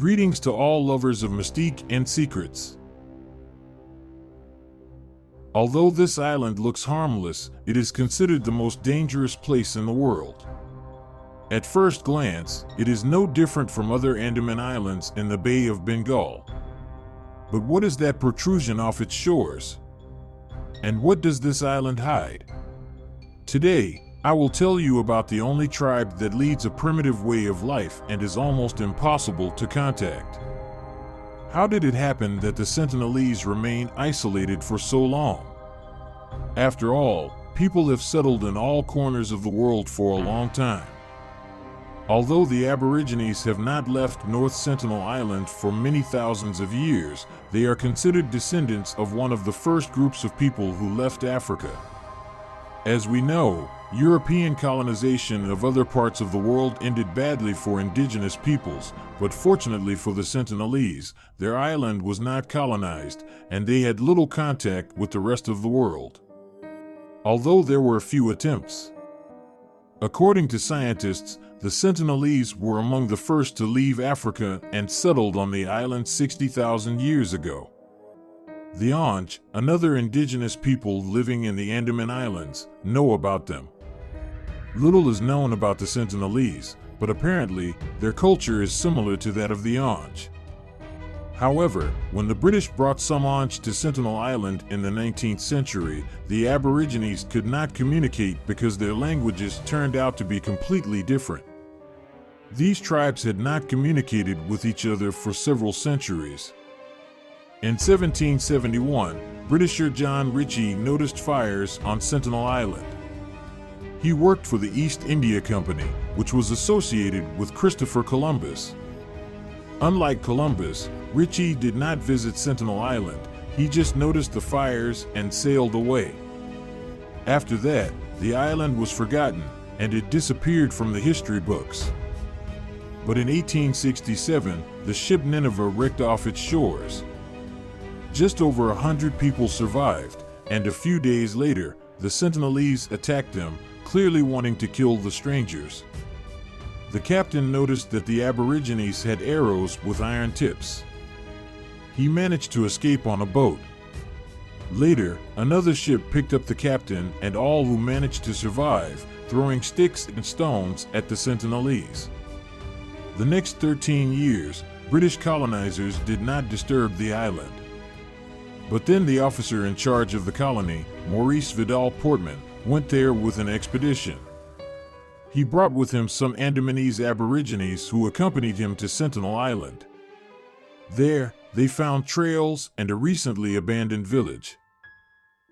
Greetings to all lovers of mystique and secrets. Although this island looks harmless, it is considered the most dangerous place in the world. At first glance, it is no different from other Andaman Islands in the Bay of Bengal. But what is that protrusion off its shores? And what does this island hide? Today, I will tell you about the only tribe that leads a primitive way of life and is almost impossible to contact. How did it happen that the Sentinelese remain isolated for so long? After all, people have settled in all corners of the world for a long time. Although the Aborigines have not left North Sentinel Island for many thousands of years, they are considered descendants of one of the first groups of people who left Africa. As we know, European colonization of other parts of the world ended badly for indigenous peoples, but fortunately for the Sentinelese, their island was not colonized, and they had little contact with the rest of the world. Although there were a few attempts. According to scientists, the Sentinelese were among the first to leave Africa and settled on the island 60,000 years ago. The Onge, another indigenous people living in the Andaman Islands, know about them. Little is known about the Sentinelese, but apparently their culture is similar to that of the Onge. However, when the British brought some Onge to Sentinel Island in the 19th century, the Aborigines could not communicate because their languages turned out to be completely different. These tribes had not communicated with each other for several centuries. In 1771, Britisher John Ritchie noticed fires on Sentinel Island. He worked for the East India Company, which was associated with Christopher Columbus. Unlike Columbus, Ritchie did not visit Sentinel Island, he just noticed the fires and sailed away. After that, the island was forgotten, and it disappeared from the history books. But in 1867, the ship Nineveh wrecked off its shores. Just over 100 people survived, and a few days later, the Sentinelese attacked them, clearly wanting to kill the strangers. The captain noticed that the Aborigines had arrows with iron tips. He managed to escape on a boat. Later, another ship picked up the captain and all who managed to survive, throwing sticks and stones at the Sentinelese. The next 13 years, British colonizers did not disturb the island. But then the officer in charge of the colony, Maurice Vidal Portman, went there with an expedition. He brought with him some Andamanese Aborigines who accompanied him to Sentinel Island. There, they found trails and a recently abandoned village.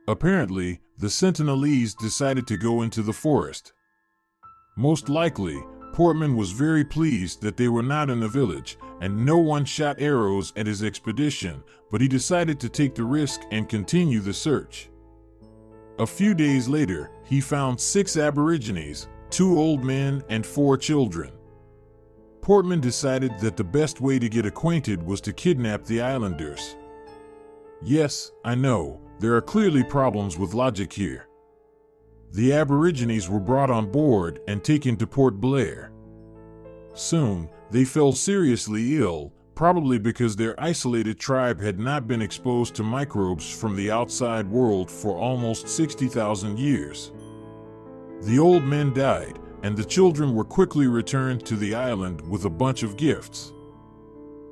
Apparently, the Sentinelese decided to go into the forest. Most likely, Portman was very pleased that they were not in the village, and no one shot arrows at his expedition, but he decided to take the risk and continue the search. A few days later, he found 6 Aborigines, 2 old men and 4 children. Portman decided that the best way to get acquainted was to kidnap the islanders. Yes, I know, there are clearly problems with logic here. The Aborigines were brought on board and taken to Port Blair. Soon, they fell seriously ill, probably because their isolated tribe had not been exposed to microbes from the outside world for almost 60,000 years. The old men died, and the children were quickly returned to the island with a bunch of gifts.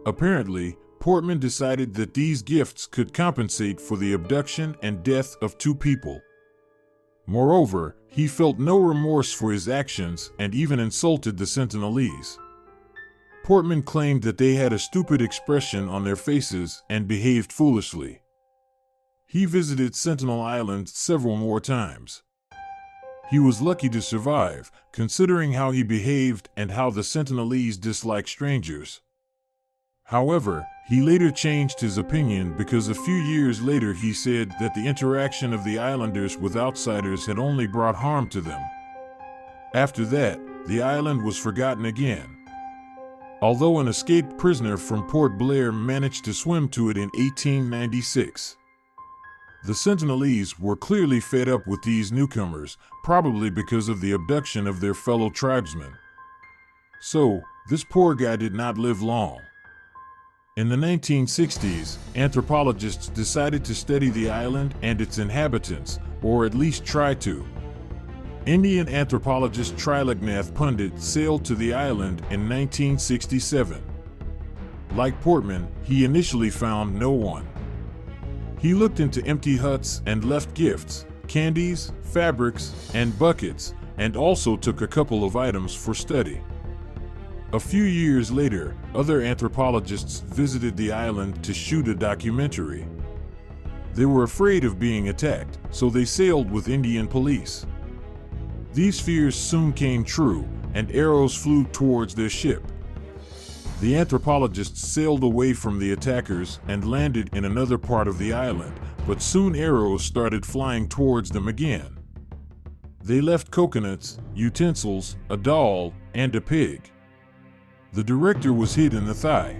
Apparently, Portman decided that these gifts could compensate for the abduction and death of 2 people. Moreover, he felt no remorse for his actions and even insulted the Sentinelese. Portman claimed that they had a stupid expression on their faces and behaved foolishly. He visited Sentinel Island several more times. He was lucky to survive, considering how he behaved and how the Sentinelese dislike strangers. However, he later changed his opinion because a few years later he said that the interaction of the islanders with outsiders had only brought harm to them. After that, the island was forgotten again. Although an escaped prisoner from Port Blair managed to swim to it in 1896. The Sentinelese were clearly fed up with these newcomers, probably because of the abduction of their fellow tribesmen. So, this poor guy did not live long. In the 1960s, anthropologists decided to study the island and its inhabitants, or at least try to. Indian anthropologist Trilognath Pandit sailed to the island in 1967. Like Portman, he initially found no one. He looked into empty huts and left gifts, candies, fabrics, and buckets, and also took a couple of items for study. A few years later, other anthropologists visited the island to shoot a documentary. They were afraid of being attacked, so they sailed with Indian police. These fears soon came true, and arrows flew towards their ship. The anthropologists sailed away from the attackers and landed in another part of the island, but soon arrows started flying towards them again. They left coconuts, utensils, a doll, and a pig. The director was hit in the thigh.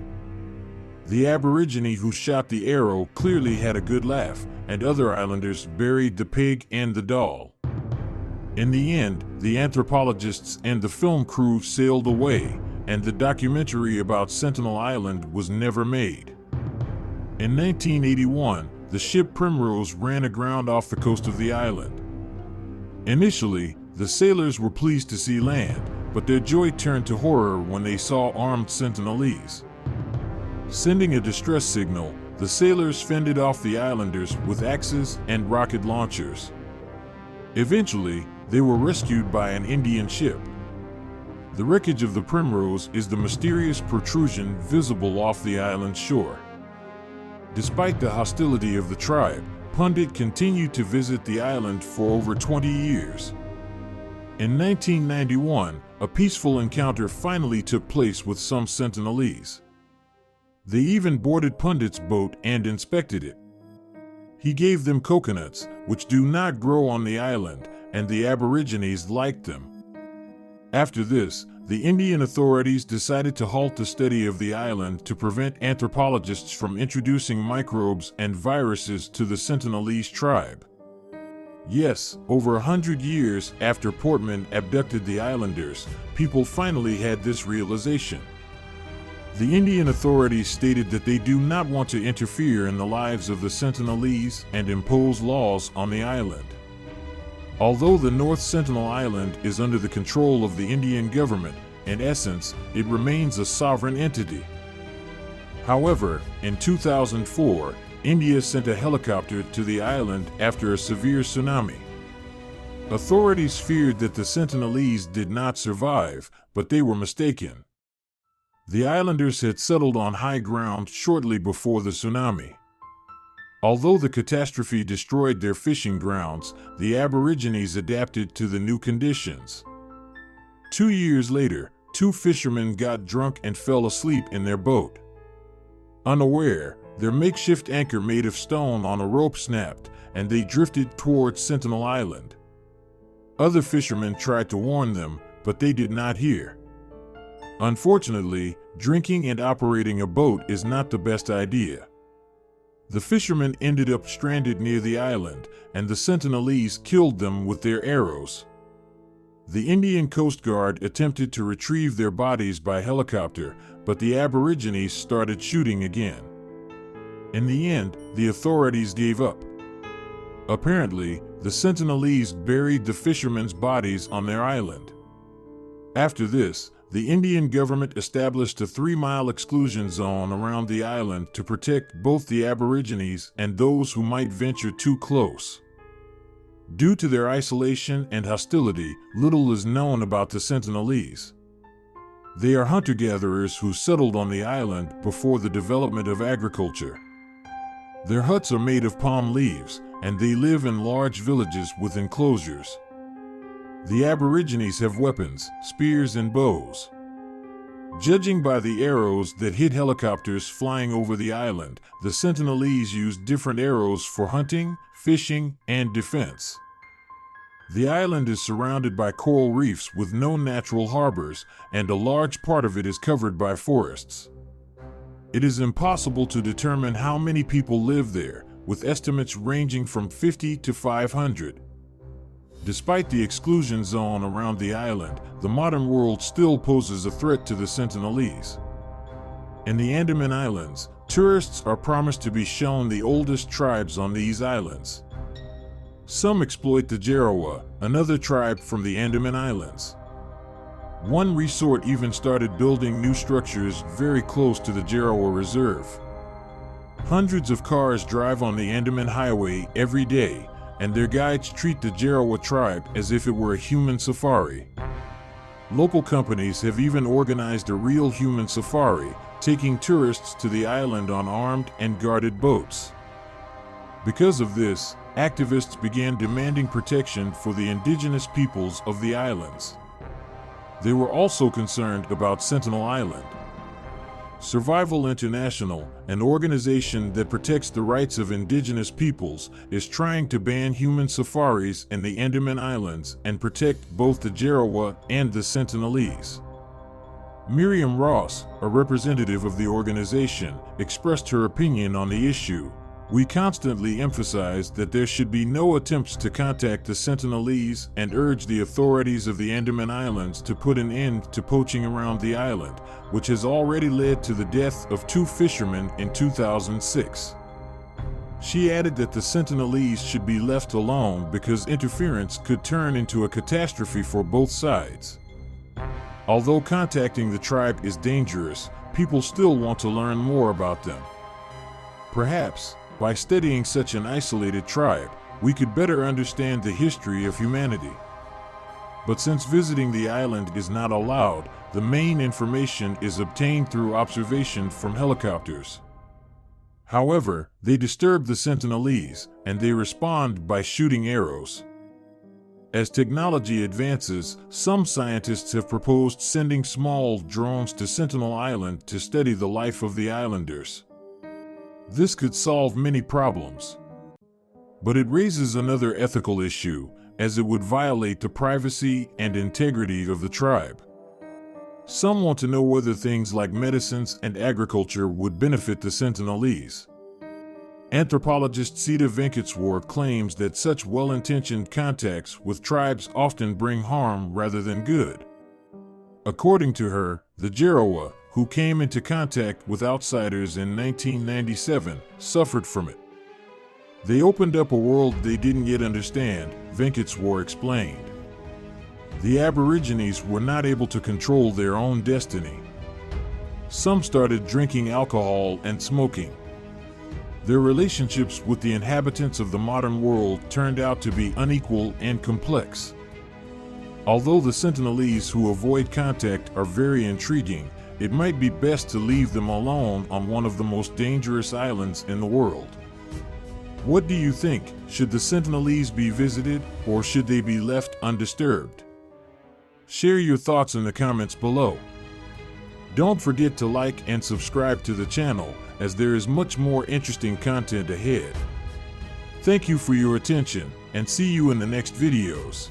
The Aborigine who shot the arrow clearly had a good laugh, and other islanders buried the pig and the doll. In the end, the anthropologists and the film crew sailed away, and the documentary about Sentinel Island was never made. In 1981, the ship Primrose ran aground off the coast of the island. Initially, the sailors were pleased to see land, but their joy turned to horror when they saw armed Sentinelese. Sending a distress signal, the sailors fended off the islanders with axes and rocket launchers. Eventually, they were rescued by an Indian ship. The wreckage of the Primrose is the mysterious protrusion visible off the island's shore. Despite the hostility of the tribe, Pandit continued to visit the island for over 20 years. In 1991, a peaceful encounter finally took place with some Sentinelese. They even boarded Pandit's boat and inspected it. He gave them coconuts, which do not grow on the island, and the Aborigines liked them. After this, the Indian authorities decided to halt the study of the island to prevent anthropologists from introducing microbes and viruses to the Sentinelese tribe. Yes, over 100 years after Portman abducted the islanders, people finally had this realization. The Indian authorities stated that they do not want to interfere in the lives of the Sentinelese and impose laws on the island. Although the North Sentinel Island is under the control of the Indian government, in essence, it remains a sovereign entity. However, in 2004, India sent a helicopter to the island after a severe tsunami. Authorities feared that the Sentinelese did not survive, but they were mistaken. The islanders had settled on high ground shortly before the tsunami. Although the catastrophe destroyed their fishing grounds, the Aborigines adapted to the new conditions. 2 years later, 2 fishermen got drunk and fell asleep in their boat. Unaware, their makeshift anchor made of stone on a rope snapped, and they drifted towards Sentinel Island. Other fishermen tried to warn them, but they did not hear. Unfortunately, drinking and operating a boat is not the best idea. The fishermen ended up stranded near the island, and the Sentinelese killed them with their arrows. The Indian Coast Guard attempted to retrieve their bodies by helicopter, but the Aborigines started shooting again. In the end, the authorities gave up. Apparently, the Sentinelese buried the fishermen's bodies on their island. After this, the Indian government established a 3-mile exclusion zone around the island to protect both the Aborigines and those who might venture too close. Due to their isolation and hostility, little is known about the Sentinelese. They are hunter-gatherers who settled on the island before the development of agriculture. Their huts are made of palm leaves, and they live in large villages with enclosures. The Aborigines have weapons, spears and bows. Judging by the arrows that hit helicopters flying over the island, the Sentinelese use different arrows for hunting, fishing, and defense. The island is surrounded by coral reefs with no natural harbors, and a large part of it is covered by forests. It is impossible to determine how many people live there, with estimates ranging from 50 to 500. Despite the exclusion zone around the island, the modern world still poses a threat to the Sentinelese. In the Andaman Islands, tourists are promised to be shown the oldest tribes on these islands. Some exploit the Jarawa, another tribe from the Andaman Islands. One resort even started building new structures very close to the Jarawa Reserve. Hundreds of cars drive on the Andaman Highway every day, and their guides treat the Jarawa tribe as if it were a human safari. Local companies have even organized a real human safari, taking tourists to the island on armed and guarded boats. Because of this, activists began demanding protection for the indigenous peoples of the islands. They were also concerned about Sentinel Island. Survival International, an organization that protects the rights of indigenous peoples, is trying to ban human safaris in the Andaman Islands and protect both the Jarawa and the Sentinelese. Miriam Ross, a representative of the organization, expressed her opinion on the issue. "We constantly emphasize that there should be no attempts to contact the Sentinelese and urge the authorities of the Andaman Islands to put an end to poaching around the island, which has already led to the death of 2 fishermen in 2006. She added that the Sentinelese should be left alone because interference could turn into a catastrophe for both sides. Although contacting the tribe is dangerous, people still want to learn more about them. Perhaps, by studying such an isolated tribe, we could better understand the history of humanity. But since visiting the island is not allowed, the main information is obtained through observation from helicopters. However, they disturb the Sentinelese, and they respond by shooting arrows. As technology advances, some scientists have proposed sending small drones to Sentinel Island to study the life of the islanders. This could solve many problems. But it raises another ethical issue, as it would violate the privacy and integrity of the tribe. Some want to know whether things like medicines and agriculture would benefit the Sentinelese. Anthropologist Sita Venkateswar claims that such well-intentioned contacts with tribes often bring harm rather than good. According to her, the Jarawa, who came into contact with outsiders in 1997, suffered from it. They opened up a world they didn't yet understand, Venkateswar explained. The Aborigines were not able to control their own destiny. Some started drinking alcohol and smoking. Their relationships with the inhabitants of the modern world turned out to be unequal and complex. Although the Sentinelese who avoid contact are very intriguing, it might be best to leave them alone on one of the most dangerous islands in the world. What do you think? Should the Sentinelese be visited, or should they be left undisturbed? Share your thoughts in the comments below. Don't forget to like and subscribe to the channel, as there is much more interesting content ahead. Thank you for your attention, and see you in the next videos.